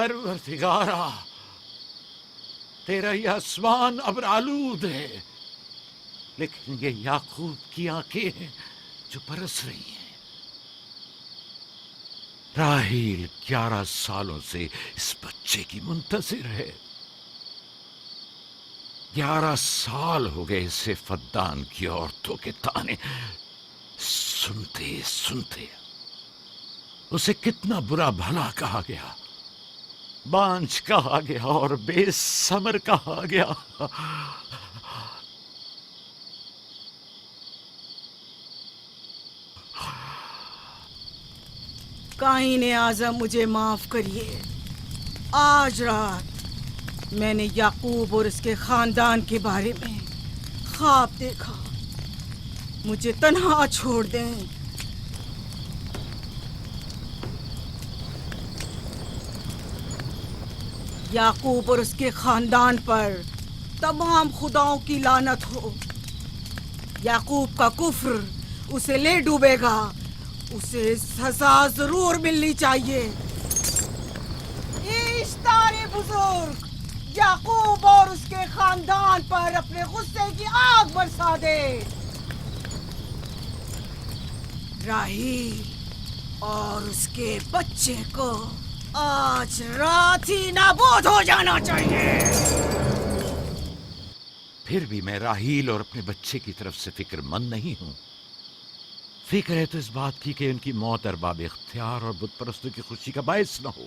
परवरदिगारा, तेरा ये आसमान अब आलूद है, लेकिन ये याकूब की आंखें हैं जो बरस रही हैं। राहील 11 सालों से इस बच्चे की मुंतजिर है। 11 साल हो गए इसे फद्दान की औरतों के ताने सुनते सुनते। उसे कितना बुरा भला कहा गया, बांझ कहा गया और बेसमर कहा गया। काईन आज़म, मुझे माफ करिए। आज रात मैंने याकूब और उसके खानदान के बारे में ख्वाब देखा। मुझे तन्हा छोड़ दें। याकूब और उसके खानदान पर तमाम खुदाओं की लानत हो। याकूब का कुफ्र उसे ले डूबेगा। उसे सजा जरूर मिलनी चाहिए। इश्तारे बुजुर्ग, याकूब और उसके खानदान पर अपने गुस्से की आग बरसा दे। राहील और उसके बच्चे को आज रात ही नाबूद हो जाना चाहिए। फिर भी मैं राहील और अपने बच्चे की तरफ से फिक्रमंद नहीं हूं। फिक्र है तो इस बात की कि उनकी मौत अरबाब इख्तियार और बुत परस्तों की खुशी का बायस न हो।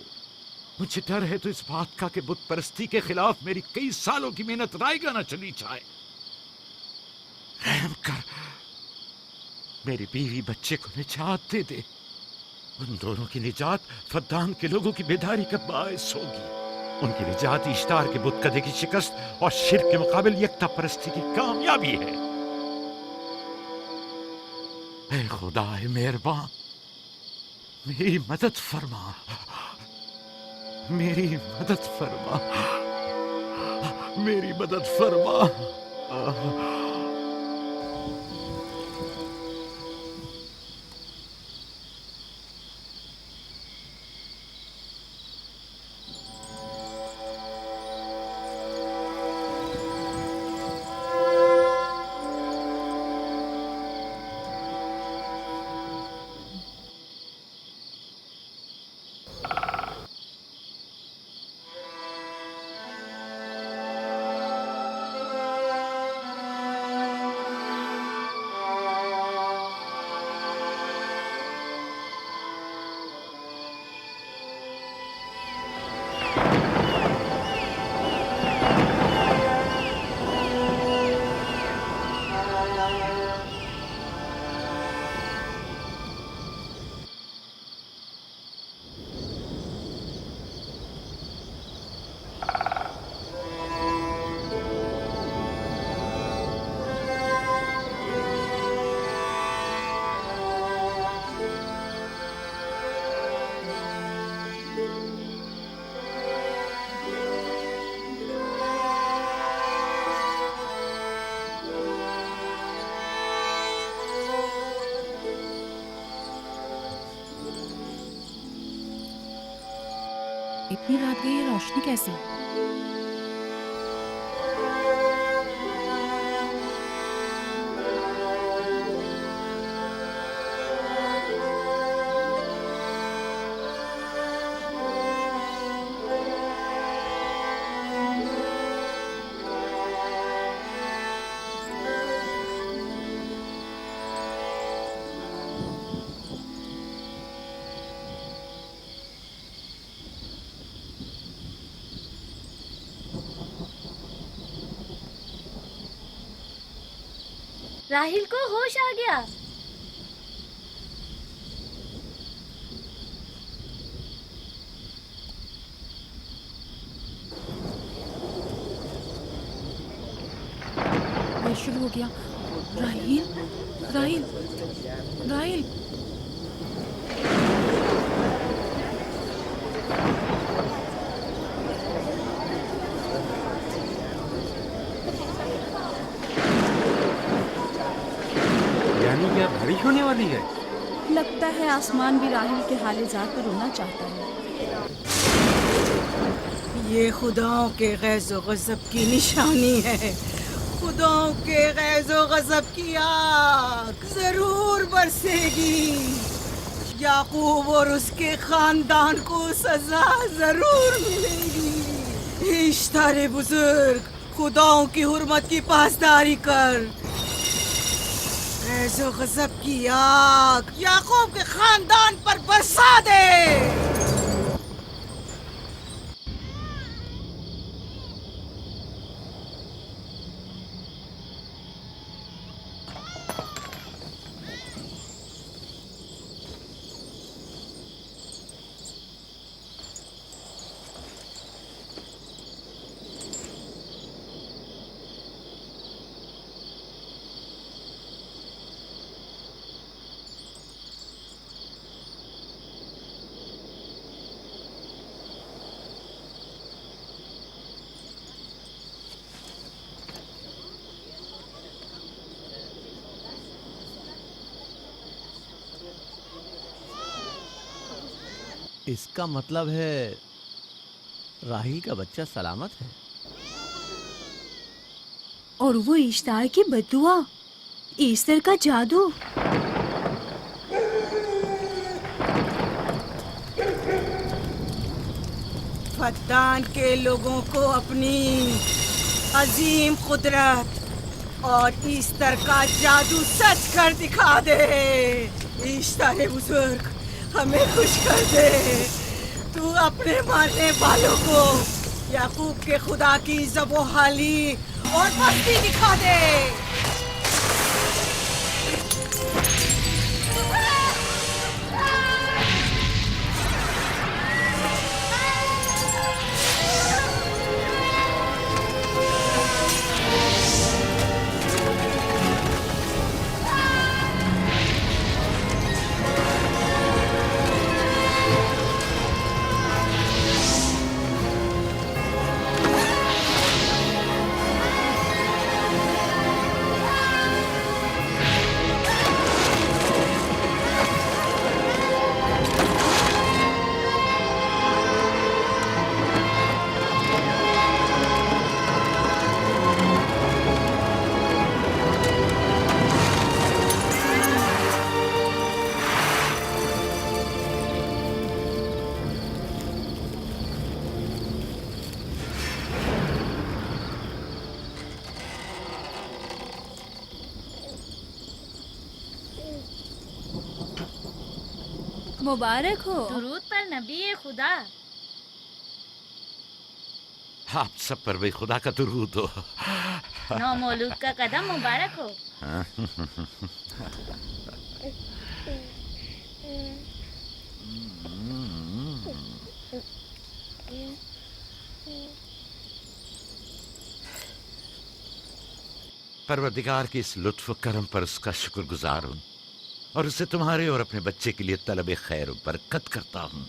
मुझे डर है तो इस बात का कि बुत परस्ती के खिलाफ मेरी कई सालों की मेहनत रायगा न चली जाए। रहम कर, मेरी बीवी बच्चे को निजात दे दे। उन दोनों की निजात फद्दान के लोगों की बेदारी का बायस होगी। उनकी निजात इश्तार के बुत कदे की शिकस्त और शिर्क के मुकाबिल यकता परस्ती की कामयाबी है। ऐ खुदा है मेहरबान, मेरी मदद फरमा, मेरी मदद फरमा, मेरी मदद फरमा। इतनी रात गई, ये रोशनी कैसी? राहील को होश आ गया। ये शुरू हो गया। राहील, राहील, राहील। क्या बारिश होने वाली है? लगता है आसमान भी राहील के हाल जात पर रोना चाहता है। ये खुदाओं के गैज़ो गज़ब की निशानी है। खुदाओं के गैज़ो गज़ब की आग जरूर बरसेगी। याकूब और उसके खानदान को सजा जरूर मिलेगी। इश्तारे बुजुर्ग, खुदाओं की हुर्मत की पासदारी कर। गैज़ो गज़ब की आग याकूब के खानदान पर बरसा दे। इसका मतलब है राहील का बच्चा सलामत है। और वो इश्तार की बद्दुआ, ईस्टर का जादू। फद्दान के लोगों को अपनी अजीम कुदरत और ईस्टर का जादू सच कर दिखा दे। ईस्टर बुजुर्ग, हमें खुश कर दे। तू अपने मारने वालों को याकूब के खुदा की ज़बोहाली और मस्ती दिखा दे। मुबारक हो। दुरूद पर नबी खुदा। आप सब पर भी खुदा का दुरूद हो। नौ मौलूद का कदम मुबारक हो। परवरदिगार की इस लुत्फ करम पर उसका शुक्रगुजार हूँ और उसे तुम्हारे और अपने बच्चे के लिए तलब खैर बरकत करता हूँ।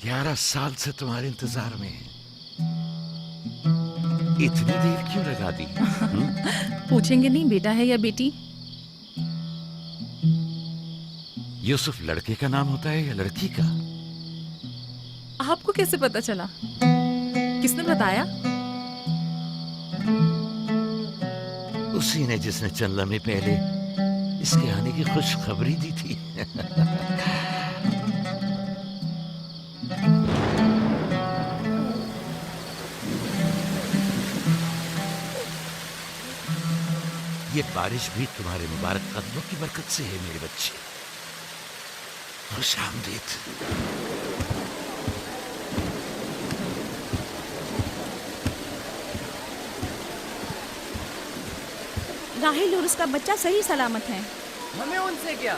11 साल से तुम्हारे इंतजार में है। इतनी देर क्यों लगा दी? पूछेंगे नहीं बेटा है या बेटी? यूसुफ लड़के का नाम होता है या लड़की का? आपको कैसे पता चला? किसने बताया? उसी ने जिसने चंद लम्हे पहले इसके आने की खुशखबरी दी थी। ये बारिश भी तुम्हारे मुबारक कदमों की बरकत से है मेरे बच्चे। खुश आमदीद। राहिल और उसका बच्चा सही सलामत है। हमें उनसे क्या?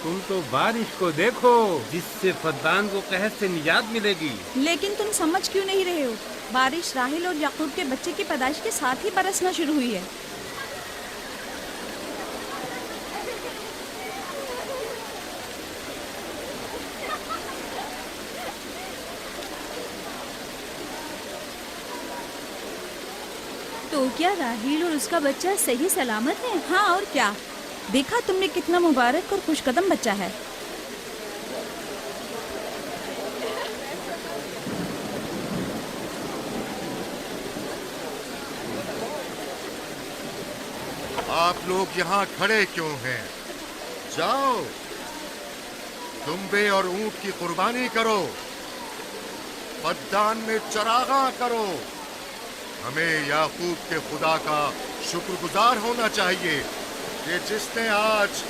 तुम तो बारिश को देखो जिससे फद्दान को कहत से निजात मिलेगी। लेकिन तुम समझ क्यों नहीं रहे हो? बारिश राहिल और याकूब के बच्चे की पैदाइश के साथ ही बरसना शुरू हुई है। तो क्या राहिल और उसका बच्चा सही सलामत है? हाँ और क्या। देखा तुमने कितना मुबारक और खुशकदम बच्चा है। आप लोग यहाँ खड़े क्यों हैं? जाओ, दुम्बे और ऊंट की कुर्बानी करो, फद्दान में चरागा करो। हमें याकूब के खुदा का शुक्रगुजार होना चाहिए कि जिसने आज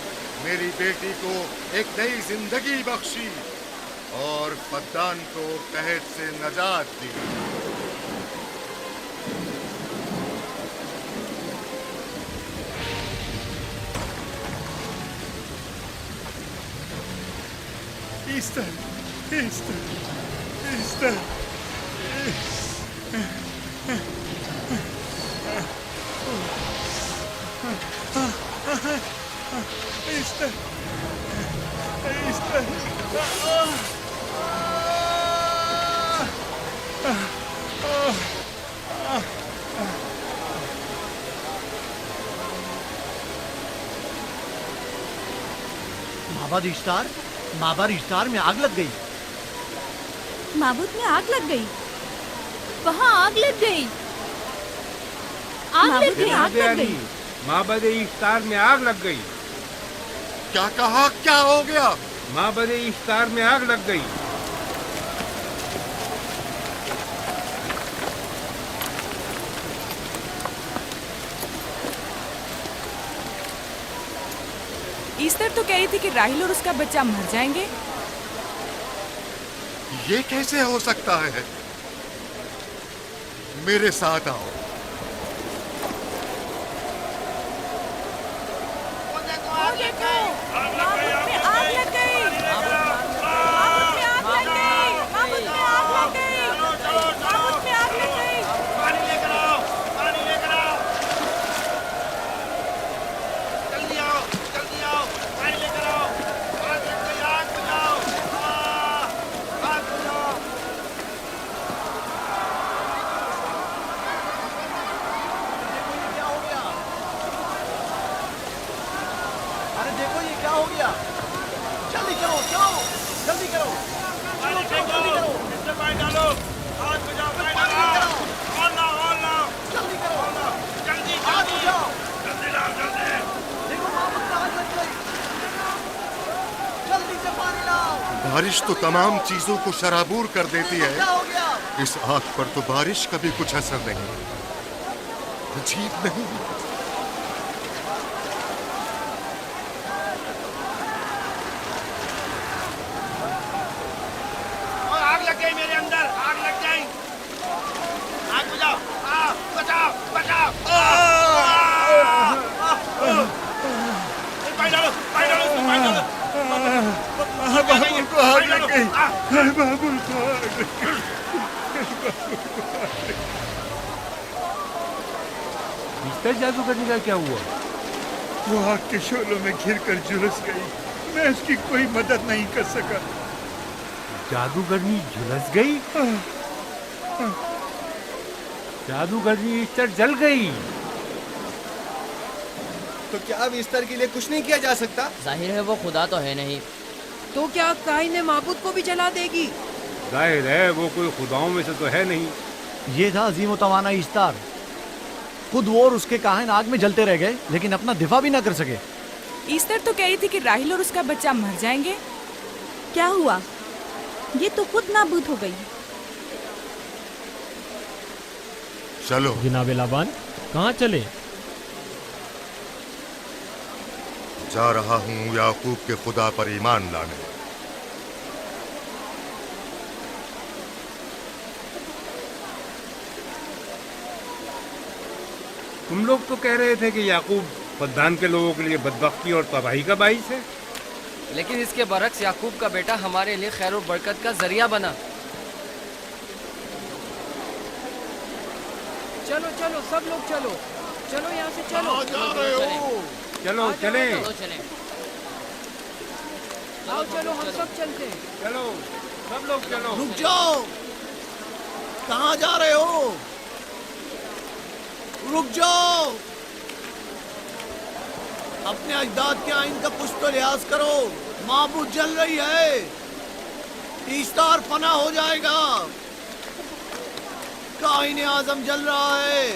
मेरी बेटी को एक नई जिंदगी बख्शी और फद्दान को कहत से नजात दी। Easter, Easter, Easter. Easter, Easter. माबाद इश्तार, माबाद इश्तार में आग लग गई। माबूद में आग लग गई। वहाँ आग लग गई। आग लग गई, आग लग गई। माबद इफ्तार में आग लग गई। क्या कहा? क्या हो गया? माबद इफ्तार में आग लग गई। ईस्टर तो कह रही थी कि राहिल और उसका बच्चा मर जाएंगे। ये कैसे हो सकता है? मेरे साथ आओ। बारिश तो तमाम चीजों को शराबूर कर देती है, इस आग पर तो बारिश का भी कुछ असर नहीं। अजीब नहीं? आग लग गई मेरे अंदर, आग लग गई। आग बुझाओ, बचाओ, बचाओ। पानी डालो, पानी डालो, पानी डालो। बाबुल को आग लग गई। बाबुल को आग लग गई। ईस्टर जादू करने का क्या हुआ? वो आग के शोलों में घिरकर झुलस गई। मैं उसकी कोई मदद नहीं कर सका। जादूगरनी झुलस गई? जादूगरनी ईस्टर जल गई। तो क्या अब ईस्टर के लिए कुछ नहीं किया जा सकता? जाहिर है वो खुदा तो है नहीं। तो क्या काइन माबूद को भी जला देगी? जाहिर है वो कोई खुदाओं में से तो है नहीं। ये था अजीम तवाना इश्तार। खुद वो और उसके काहिन आग में जलते रह गए, लेकिन अपना दिफा भी ना कर सके। ईस्टर तो कह रही थी कि राहिल और उसका बच्चा मर जाएंगे। क्या हुआ? ये तो खुद नाबूद हो गई। चलो जनाबे लाबान, कहाँ चले? जा रहा हूँ याकूब के खुदा पर ईमान लाने। तुम लोग तो कह रहे थे कि याकूब फद्दान के लोगों के लिए बदबख्ती और तबाही का बाइस है। लेकिन इसके बरक्स याकूब का बेटा हमारे लिए खैर और बरकत का जरिया बना। चलो चलो सब लोग चलो, चलो यहाँ से चलो। जा रहे हो? चलो चले। आओ चलो, हम सब चलते। चलो सब लोग चलो। रुक जाओ, कहाँ जा रहे हो? रुक जाओ, अपने अजदाद के आइन का कुछ तो लिहाज करो। माबूद जल रही है, ईस्टर फना हो जाएगा। काइन आजम जल रहा है,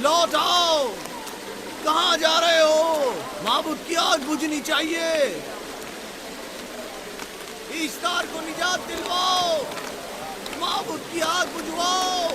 लौट आओ। कहाँ जा रहे हो? माबूद की आग बुझनी चाहिए। ईश्तार को निजात दिलवाओ, माबूद की आग बुझवाओ।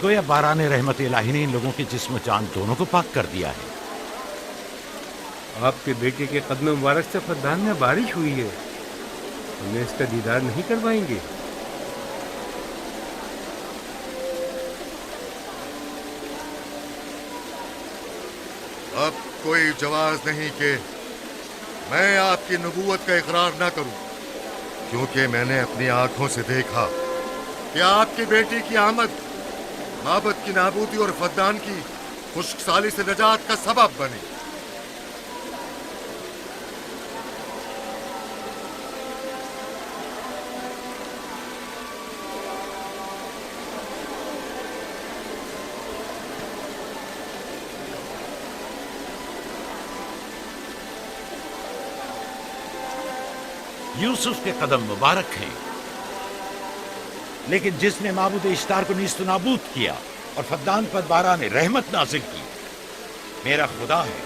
गोया बाराने रहमत इलाही ने इन लोगों के जिस्म जान दोनों को पाक कर दिया है। आपके बेटे के कदम मुबारक से फद्दान में बारिश हुई है। हमें इसका दीदार नहीं करवाएंगे? अब कोई जवाज नहीं कि मैं आपकी नबूवत का इकरार ना करूं, क्योंकि मैंने अपनी आंखों से देखा कि आपकी बेटी की आमद माबद की नाबूदी और फद्दान की खुश्कसाली से नजात का सबब बनी। यूसुफ के कदम मुबारक हैं, लेकिन जिसने माबूद इश्तार को नीस्त नाबूद किया और फद्दान पर बाराने रहमत नाजिल की, मेरा खुदा है,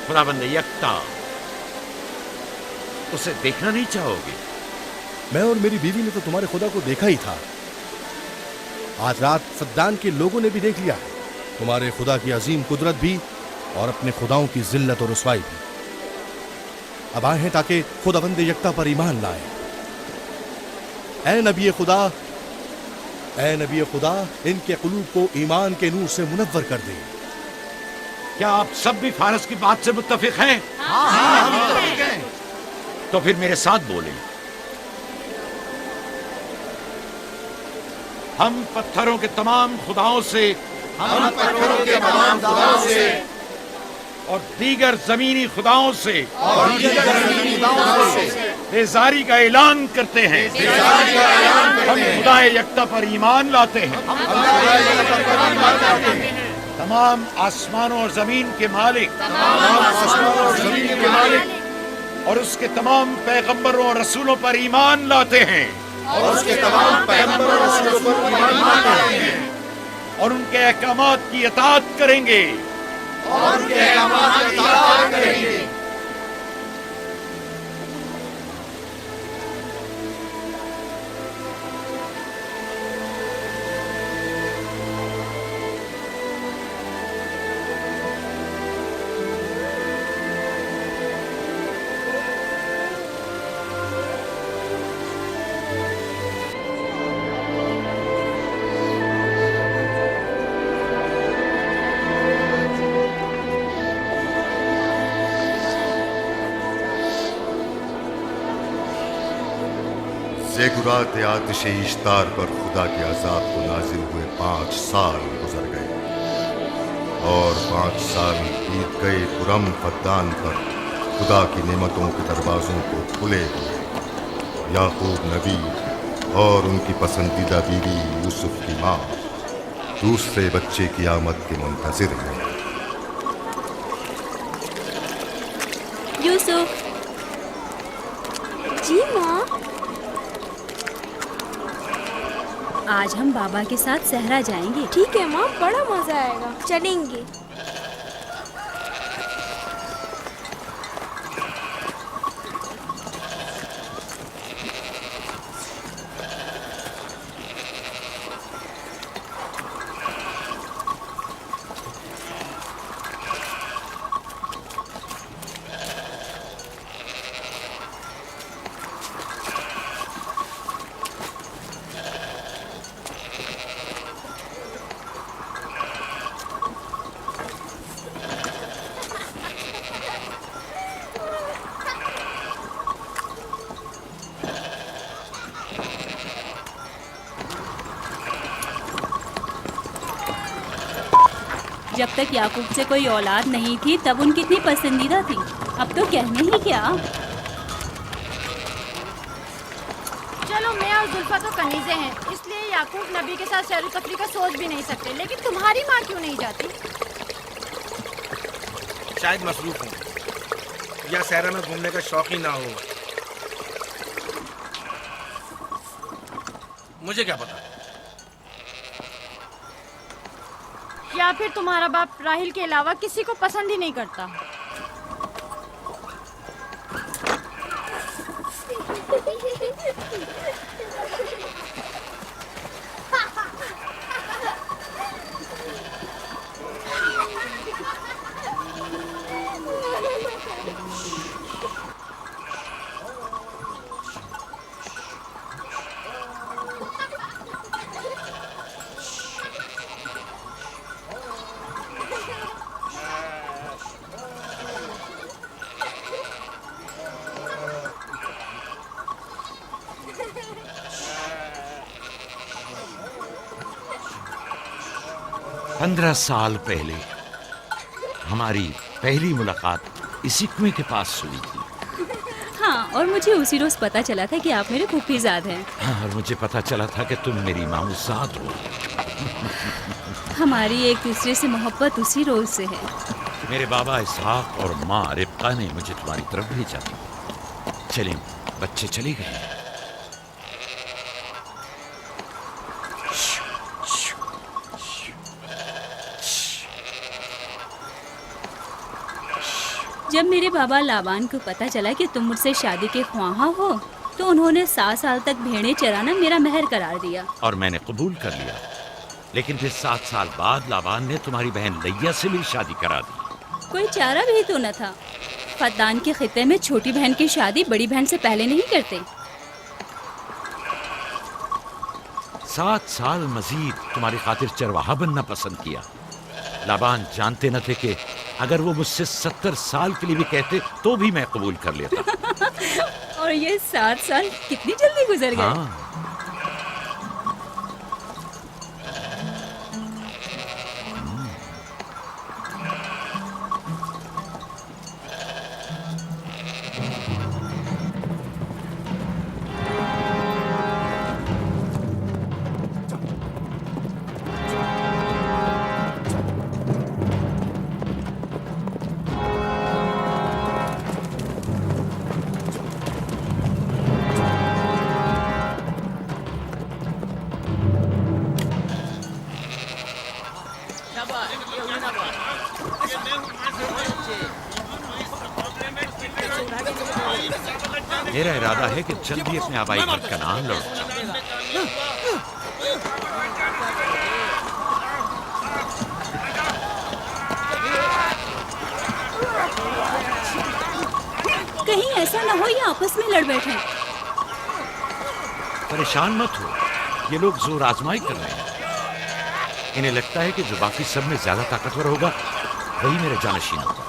खुदाबंद यकता। उसे देखना नहीं चाहोगे? मैं और मेरी बीवी ने तो तुम्हारे खुदा को देखा ही था। आज रात फद्दान के लोगों ने भी देख लिया है तुम्हारे खुदा की अजीम कुदरत भी और अपने खुदाओं की जिल्लत और रुसवाई भी। अब आए हैं ताकि खुदाबंद यकता पर ईमान लाए। ऐ नबी खुदा, इनके कुलूब को ईमान के नूर से मुनव्वर कर दे। क्या आप सब भी फारस की बात से मुत्तफिक हैं? हाँ, हम मुत्तफिक हैं। तो फिर मेरे साथ बोलें। हम पत्थरों के तमाम खुदाओं से और दीगर जमीनी खुदाओं से बेजारी का ऐलान करते हैं। हम खुदा यकता पर ईमान लाते हैं। तमाम आसमानों और जमीन के मालिक और उसके तमाम पैगंबरों और रसूलों पर ईमान लाते हैं और उनके अहकामात की इताअत करेंगे। ज़ेगुरात आतिश इश्तार पर खुदा के अजाब को नाजिल हुए 5 साल गुजर गए और 5 साल बीत गए पुरम फद्दान पर खुदा की नेमतों के दरवाजों को खुले हुए। याकूब नबी और उनकी पसंदीदा बीवी यूसुफ की माँ दूसरे बच्चे की आमद के मुंतजिर हैं। यूसुफ जी माँ, आज हम बाबा के साथ सहरा जाएंगे। ठीक है माँ, बड़ा मजा आएगा, चलेंगे। जब तक याकूब से कोई औलाद नहीं थी तब उनकी इतनी पसंदीदा थी, अब तो कहने ही क्या। चलो मैं और जुल्फा तो कनीजे हैं, इसलिए याकूब नबी के साथ सैर तफरी का सोच भी नहीं सकते, लेकिन तुम्हारी माँ क्यों नहीं जाती? शायद मसरूफ हूँ या सहरा में घूमने का शौक ही ना हो, मुझे क्या पता। या फिर तुम्हारा बाप राहिल के अलावा किसी को पसंद ही नहीं करता। पंद्रह साल पहले हमारी पहली मुलाकात इसी कुएं के पास हुई थी। हाँ, और मुझे उसी रोज पता चला था कि आप मेरे फूफीजाद हैं। हाँ, और मुझे पता चला था कि तुम मेरी मामूजाद हो। हमारी एक दूसरे से मोहब्बत उसी रोज से है। मेरे बाबा इसहाक और माँ रिब्का ने मुझे तुम्हारी तरफ भेजा था। चलें, बच्चे चले गए। जब मेरे बाबा लाबान को पता चला कि तुम मुझसे शादी के ख्वाहा हो, तो उन्होंने 7 साल तक भेड़ें चराना मेरा महर करार दिया। और मैंने कबूल कर लिया। लेकिन फिर 7 साल बाद लाबान ने तुम्हारी बहन लैया से भी शादी करा दी। कोई चारा भी तो न था। फद्दान के खित्ते में छोटी बहन की शादी बड़ी बहन से पहले नहीं करते। 7 साल मजीद तुम्हारी खातिर चरवाहा बनना पसंद किया। लाबान जानते न थे कि अगर वो मुझसे 70 साल के लिए भी कहते तो भी मैं कबूल कर लेता। और ये 7 साल कितनी जल्दी गुजर गए। हाँ। मेरा इरादा है कि जल्दी अपने आबाई घर का नाम लौट जाऊं। कहीं ऐसा ना हो ये आपस में लड़ बैठे। परेशान मत हो, ये लोग जोर आजमाई कर रहे हैं। इन्हें लगता है कि जो बाकी सब में ज्यादा ताकतवर होगा वही मेरा जानशीन होगा।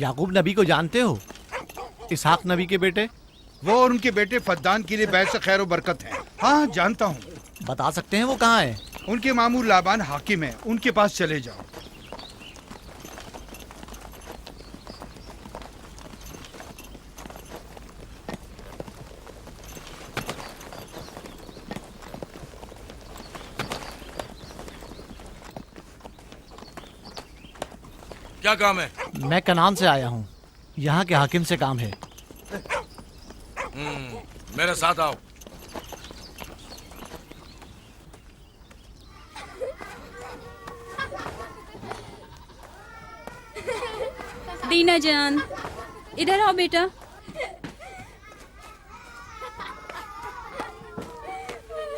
याकूब नबी को जानते हो? इसहाक नबी के बेटे। वो और उनके बेटे फद्दान के लिए बैस खैर बरकत है। हाँ जानता हूँ। बता सकते हैं वो कहाँ है? उनके मामू लाबान हाकिम है, उनके पास चले जाओ। क्या काम है? मैं कनान से आया हूँ, यहाँ के हाकिम से काम है। मेरे साथ आओ। दीना जान, इधर आओ बेटा।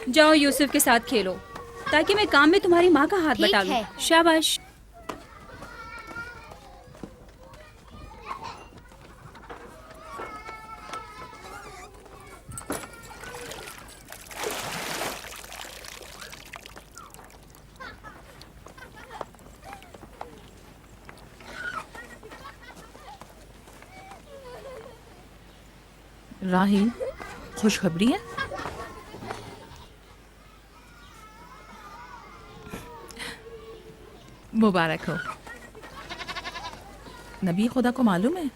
जाओ यूसुफ के साथ खेलो, ताकि मैं काम में तुम्हारी माँ का हाथ बटा लूं। शाबाश। राहील, खुशखबरी है? मुबारक हो। नबी खुदा को मालूम है?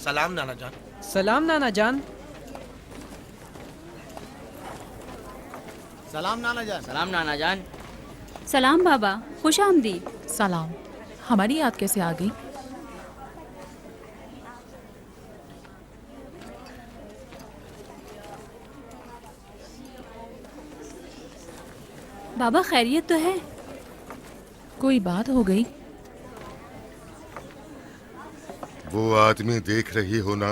सलाम नाना जान। सलाम नाना जान। सलाम नाना जान। सलाम नाना जान। सलाम बाबा, खुश आमदीद। सलाम। हमारी याद कैसे आ गई? बाबा खैरियत तो है? कोई बात हो गई? वो आदमी देख रही हो ना,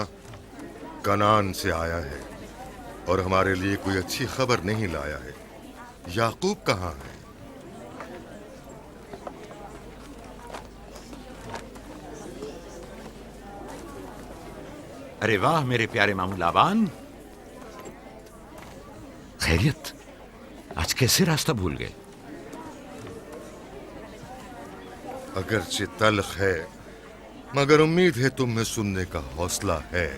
कनान से आया है और हमारे लिए कोई अच्छी खबर नहीं लाया है। याकूब कहाँ है? अरे वाह मेरे प्यारे मामू लाबान, खैरियत? आज कैसे रास्ता भूल गए? अगरचे तल्ख है, मगर उम्मीद है तुम में सुनने का हौसला है।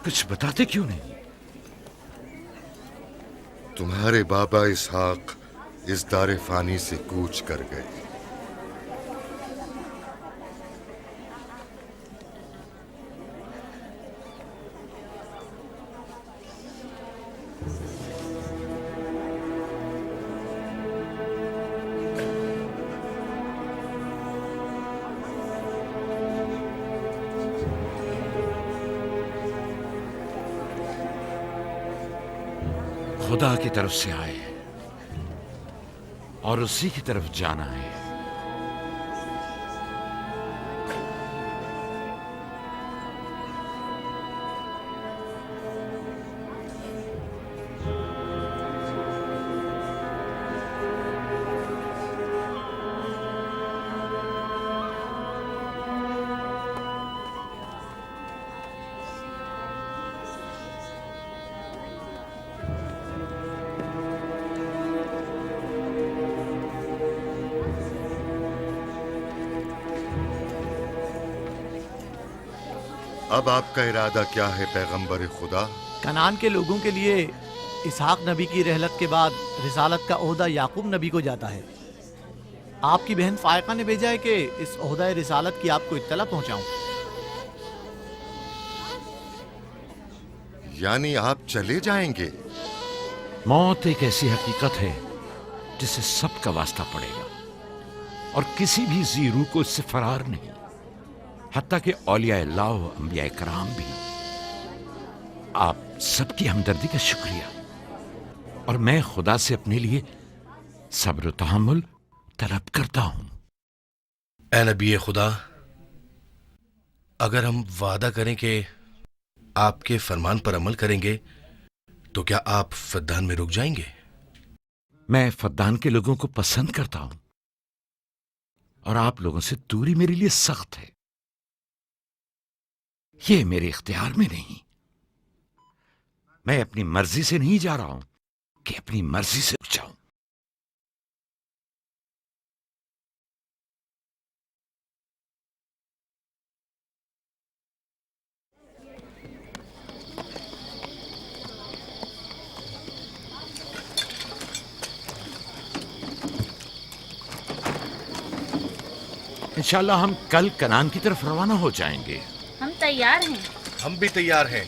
कुछ बताते क्यों नहीं? तुम्हारे बाबा इसहाक इस दारे फानी से कूच कर गए। खुदा की तरफ से आए और उसी की तरफ जाना है। अब आपका इरादा क्या है पैगंबर खुदा? कनान के लोगों के लिए इसहाक नबी की रहलत के बाद रिसालत का ओहदा याकूब नबी को जाता है। आपकी बहन फायका ने भेजा है कि इस ओहदा रिसालत की आपको इत्तला पहुंचाऊं। यानी आप चले जाएंगे? मौत एक ऐसी हकीकत है जिससे सबका वास्ता पड़ेगा और किसी भी जी रूह को इससे फरार नहीं, हत्ता कि औलिया अल्लाह व अंबिया कराम भी। आप सबकी हमदर्दी का शुक्रिया, और मैं खुदा से अपने लिए सब्र तहम्मुल तलब करता हूं। ए नबी खुदा, अगर हम वादा करें कि आपके फरमान पर अमल करेंगे तो क्या आप फद्दान में रुक जाएंगे? मैं फद्दान के लोगों को पसंद करता हूं और आप लोगों से दूरी मेरे लिए सख्त है। ये मेरे इख्तियार में नहीं। मैं अपनी मर्जी से नहीं जा रहा हूं कि अपनी मर्जी से रुक जाऊं। इंशाल्लाह हम कल कनान की तरफ रवाना हो जाएंगे। हम तैयार हैं। हम भी तैयार हैं।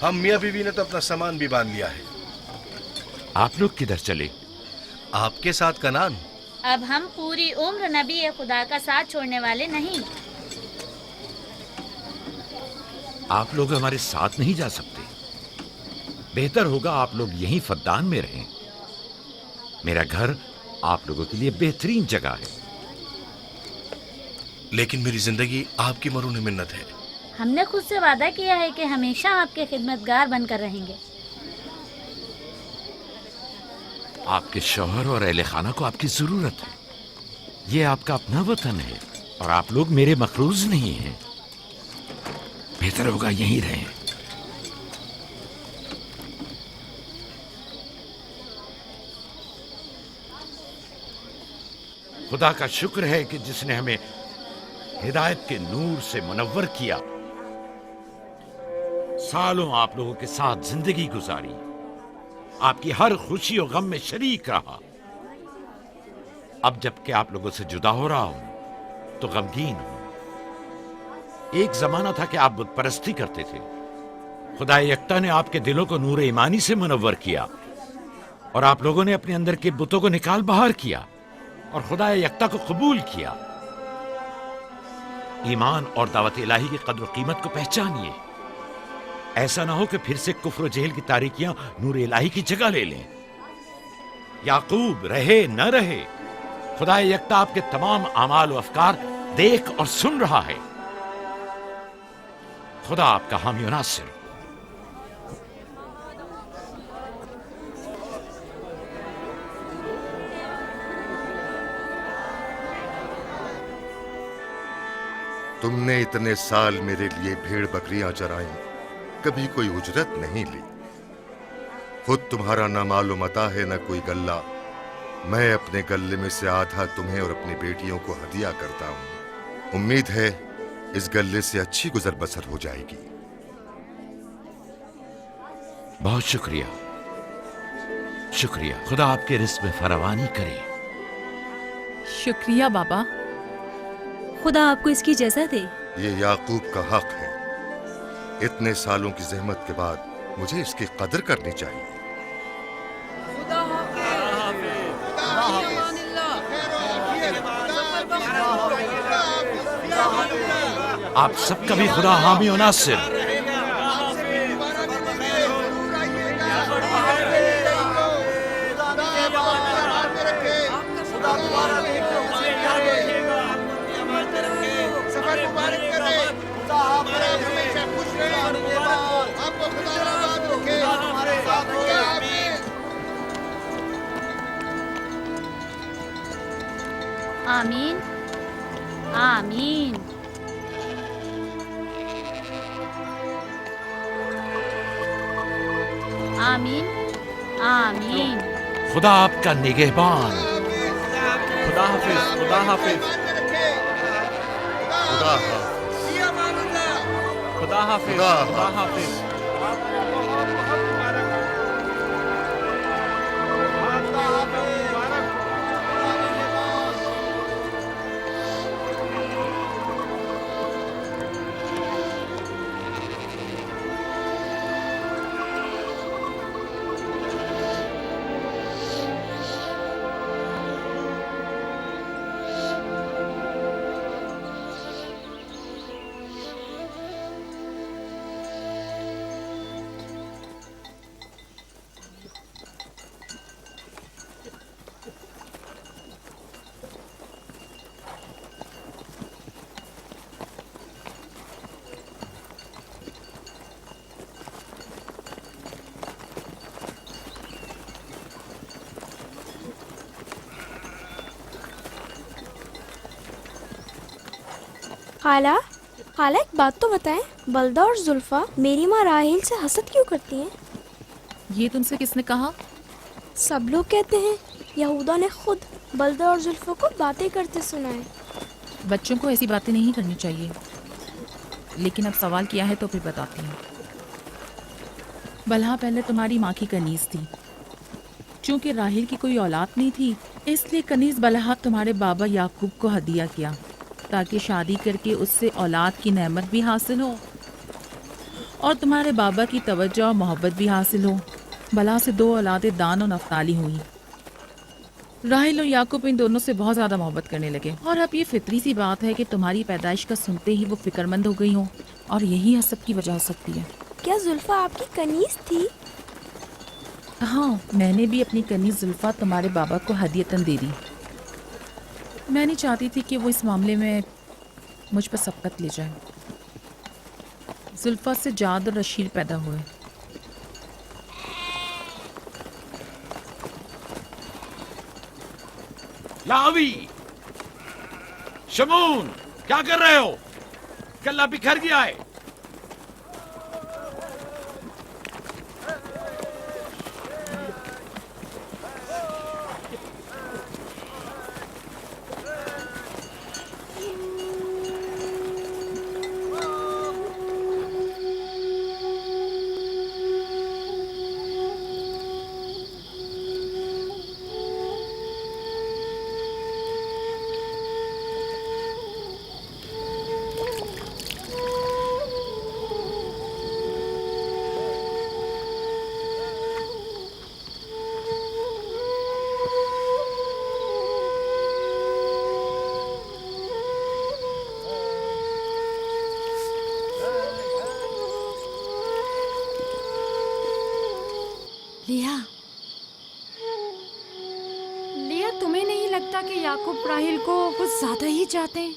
हम मियां बीवी ने तो अपना सामान भी बांध लिया है। आप लोग किधर चले? आपके साथ कनान। अब हम पूरी उम्र नबी खुदा का साथ छोड़ने वाले नहीं। आप लोग हमारे साथ नहीं जा सकते। बेहतर होगा आप लोग यहीं फद्दान में रहें। मेरा घर आप लोगों के लिए बेहतरीन जगह है। लेकिन मेरी जिंदगी आपकी मरून मिन्नत है। हमने खुद से वादा किया है कि हमेशा आपके खिदमतगार बनकर रहेंगे। आपके शौहर और अहले खाना को आपकी जरूरत है। ये आपका अपना वतन है और आप लोग मेरे मखरूज नहीं हैं। बेहतर होगा यहीं रहें। खुदा का शुक्र है कि जिसने हमें हिदायत के नूर से मुनव्वर किया। सालों आप लोगों के साथ जिंदगी गुजारी, आपकी हर खुशी और गम में शरीक रहा। अब जबकि आप लोगों से जुदा हो रहा हूं तो गमगीन हूं। एक जमाना था कि आप बुत परस्ती करते थे। खुदा यकता ने आपके दिलों को नूर ईमानी से मुनव्वर किया और आप लोगों ने अपने अंदर के बुतों को निकाल बाहर किया और खुदा यकता को कबूल किया। ईमान और दावत इलाही की कद्र कीमत को पहचानिए। ऐसा ना हो कि फिर से कुफ्र जेल की तारीकियां नूर इलाही की जगह ले लें। याकूब रहे न रहे, खुदा यकता आपके तमाम आमाल और अफकार देख और सुन रहा है। खुदा आपका हामी और नासिर। तुमने इतने साल मेरे लिए भेड़ बकरियां चराई, कभी कोई उजरत नहीं ली। खुद तुम्हारा ना मालूम अता है न कोई गल्ला। मैं अपने गल्ले में से आधा तुम्हें और अपनी बेटियों को हदिया करता हूं। उम्मीद है इस गल्ले से अच्छी गुजर बसर हो जाएगी। बहुत शुक्रिया, शुक्रिया। खुदा आपके रिस्क में फरावानी करे। शुक्रिया बाबा। खुदा आपको इसकी जज़ा दे। ये याकूब का हक है। इतने सालों की जहमत के बाद मुझे इसकी कदर करनी चाहिए। आप सबका भी खुदा हामी और नासिर। आमीन आमीन। आमीन आमीन। खुदा आपका निगहबान। खुदा हाफिज, खुदा हाफिज, खुदा हाफिज, खुदा हाफिज, खुदा हाफिज। खाला खाला एक बात तो बताएं, बलदा और जुल्फा मेरी माँ राहिल से हसद क्यों करती हैं? ये तुमसे किसने कहा? सब लोग कहते हैं यहूदा ने खुद बलदा और जुल्फा को बातें करते सुना है। बच्चों को ऐसी बातें नहीं करनी चाहिए, लेकिन अब सवाल किया है तो फिर बताती हूँ। बलहा पहले तुम्हारी माँ की कनीज थी। चूंकि राहिल की कोई औलाद नहीं थी, इसलिए कनीज बलहा तुम्हारे बाबा याकूब को हदिया किया, ताकि शादी करके उससे औलाद की नेमत भी हासिल हो और तुम्हारे बाबा की तवज्जो और मोहब्बत भी हासिल हो। बलहा से 2 औलादें दान और नफ्ताली हुई। राहिल और याकूब इन दोनों से बहुत ज़्यादा मोहब्बत करने लगे, और अब ये फितरी सी बात है कि तुम्हारी पैदाइश का सुनते ही वो फिक्रमंद हो गई हो, और यही हसद की वजह हो सकती है। क्या जुल्फा आपकी कनीज थी? हाँ, मैंने भी अपनी कनीज जुल्फा तुम्हारे बाबा को हदियतन दे दी। मैं नहीं चाहती थी कि वो इस मामले में मुझ पर सबकत ले जाए। जुल्फा से जाद और रशीद पैदा हुए। लावी, शमून, क्या कर रहे हो? गल्ला बिखर गया है। लिया, तुम्हें नहीं लगता कि याकूब राहिल को कुछ ज्यादा ही चाहते हैं?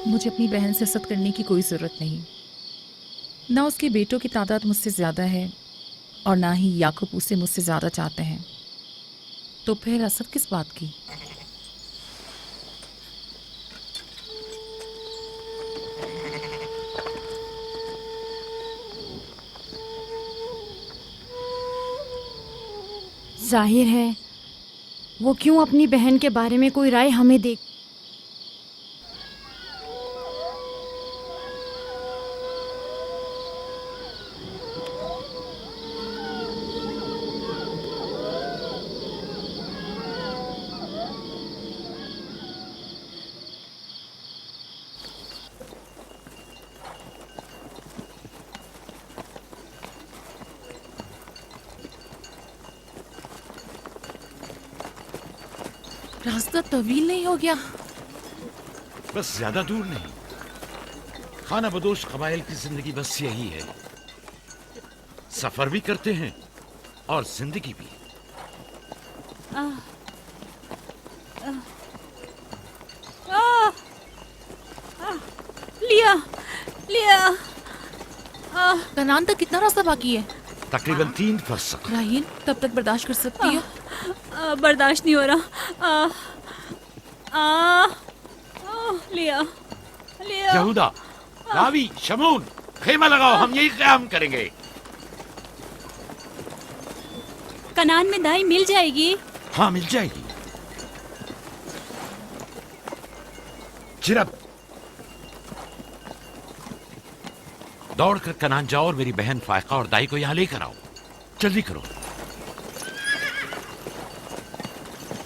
मुझे अपनी बहन से हसद करने की कोई ज़रूरत नहीं। ना उसके बेटों की तादाद मुझसे ज़्यादा है और ना ही याकूब उसे मुझसे ज़्यादा चाहते हैं, तो फिर हसद किस बात की? जाहिर है वो क्यों अपनी बहन के बारे में कोई राय हमें दे। रास्ता तवील नहीं हो गया? बस ज्यादा दूर नहीं। खाना बदोश कबाइल की जिंदगी बस यही है, सफर भी करते हैं और जिंदगी भी। लिया लिया। कनान तक कितना रास्ता बाकी है? तकरीबन 3 फरसख। राहील, तब तक बर्दाश्त कर सकती है? बर्दाश्त नहीं हो रहा। लिया लिया। यहूदा, लावी, शमून, खेमा लगाओ, हम यही क़याम करेंगे। कनान में दाई मिल जाएगी? हाँ, मिल जाएगी। चिरब, दौड़कर कनान जाओ और मेरी बहन फायका और दाई को यहां लेकर आओ। जल्दी करो,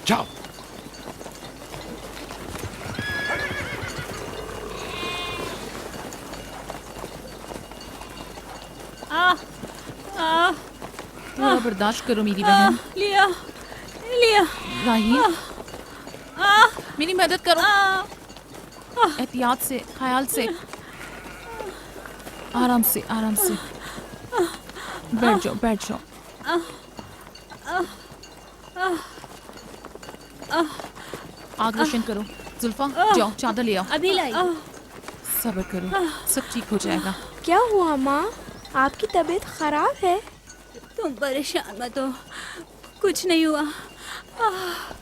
जाओ। थोड़ा बर्दाश्त करो मेरी बहन। लिया लिया। राहील, मेरी मदद करो। एहतियात से, ख्याल से, आराम से, आराम से। बैठ जाओ, बैठ जाओ। आग रोशन करो। जुल्फा, जाओ चादर ले आओ। अभी लाई। सब्र करो, सब ठीक हो जाएगा। क्या हुआ माँ? आपकी तबीयत खराब है? तुम परेशान मत हो, कुछ नहीं हुआ।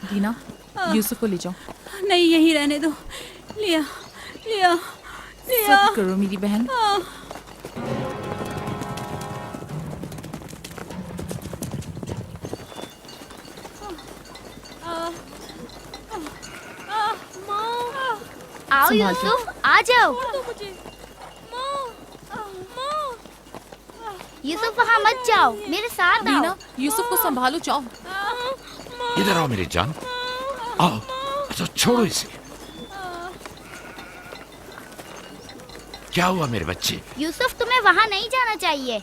दीना, यूसुफ को ले जाओ। नहीं, यहीं रहने दो। लिया लिया लिया। सब्र करो मेरी बहन। आओ यूसुफ, आ जाओ। यूसुफ वहाँ मत जाओ, मेरे साथ आओ। दीना, यूसुफ को संभालो, जाओ। इधर आओ मेरी जान, आओ। अच्छा छोड़ो इसे। क्या हुआ मेरे बच्चे? यूसुफ, तुम्हें वहाँ नहीं जाना चाहिए।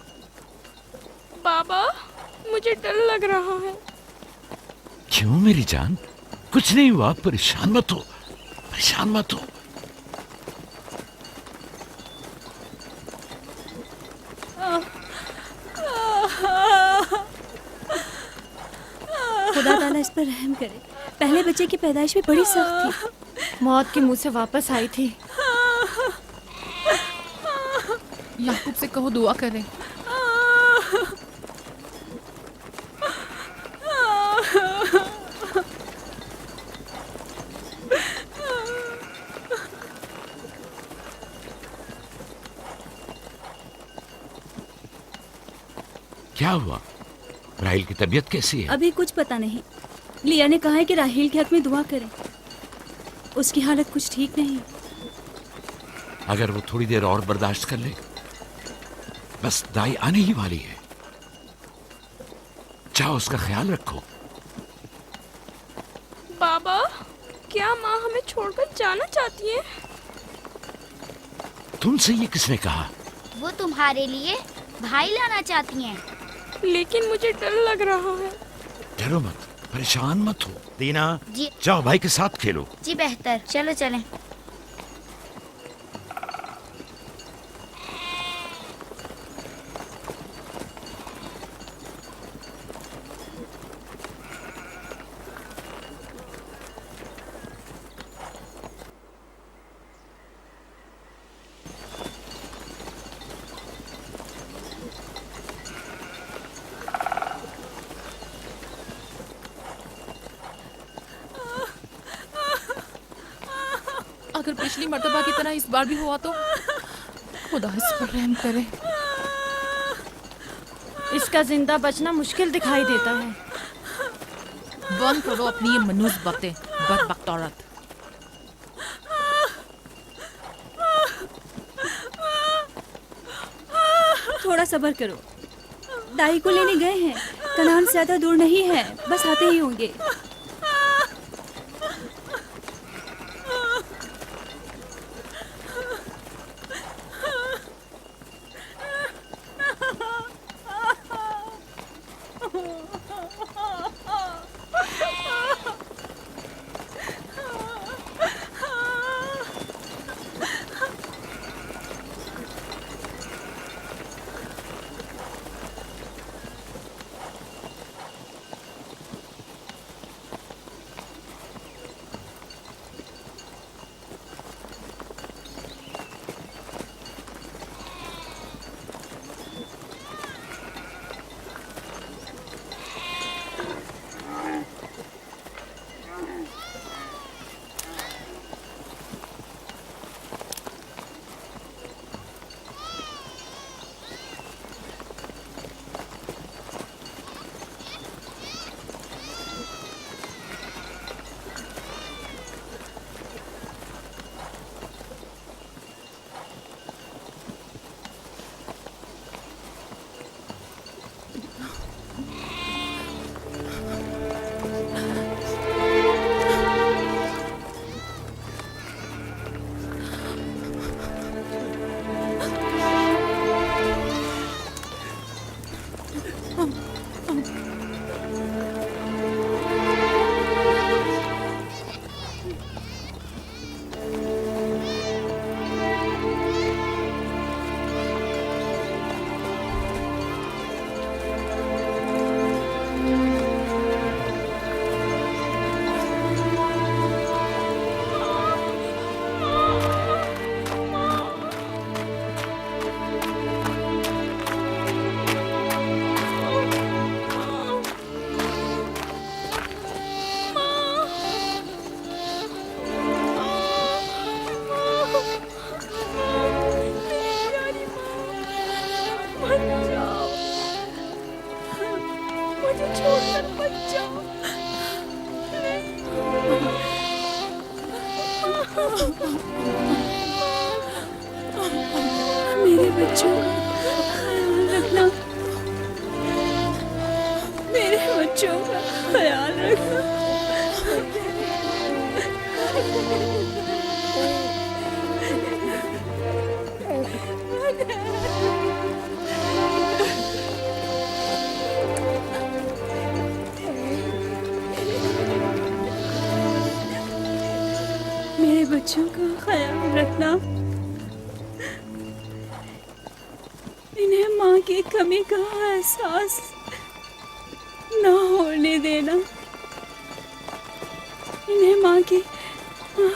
बाबा, मुझे डर लग रहा है। क्यों मेरी जान? कुछ नहीं हुआ, परेशान मत हो, परेशान मत हो। खुदा ताला इस पर रहम करे। पहले बच्चे की पैदाइश भी बड़ी सख्त थी। मौत के मुंह से वापस आई थी। याकूब से कहो दुआ करें। क्या हुआ? राहिल की तबीयत कैसी है? अभी कुछ पता नहीं। लिया ने कहा है कि राहील के हक में दुआ करें। उसकी हालत कुछ ठीक नहीं। अगर वो थोड़ी देर और बर्दाश्त कर ले, बस दाई आने ही वाली है। जाओ, उसका ख्याल रखो। बाबा, क्या माँ हमें छोड़कर जाना चाहती है? तुमसे ये किसने कहा? वो तुम्हारे लिए भाई लाना चाहती हैं। लेकिन मुझे डर लग रहा है। डरो मत, परेशान मत हो। दीना, जी। जाओ भाई के साथ खेलो। जी बेहतर, चलो चलें। अगर पिछली मर्तबा की तरह इस बार भी हुआ तो खुदा इस पर रहम करे। इसका जिंदा बचना मुश्किल दिखाई देता है। बंद करो अपनी ये मनूस बातें, बदबख्त औरत। थोड़ा सब्र करो। दाई को लेने गए हैं। कनान से ज्यादा दूर नहीं है, बस आते ही होंगे। बच्चों का ख्याल रखना। मेरे बच्चों का ख्याल रखना। इन्हें माँ की कमी का एहसास ना होने देना। इन्हें माँ की माँ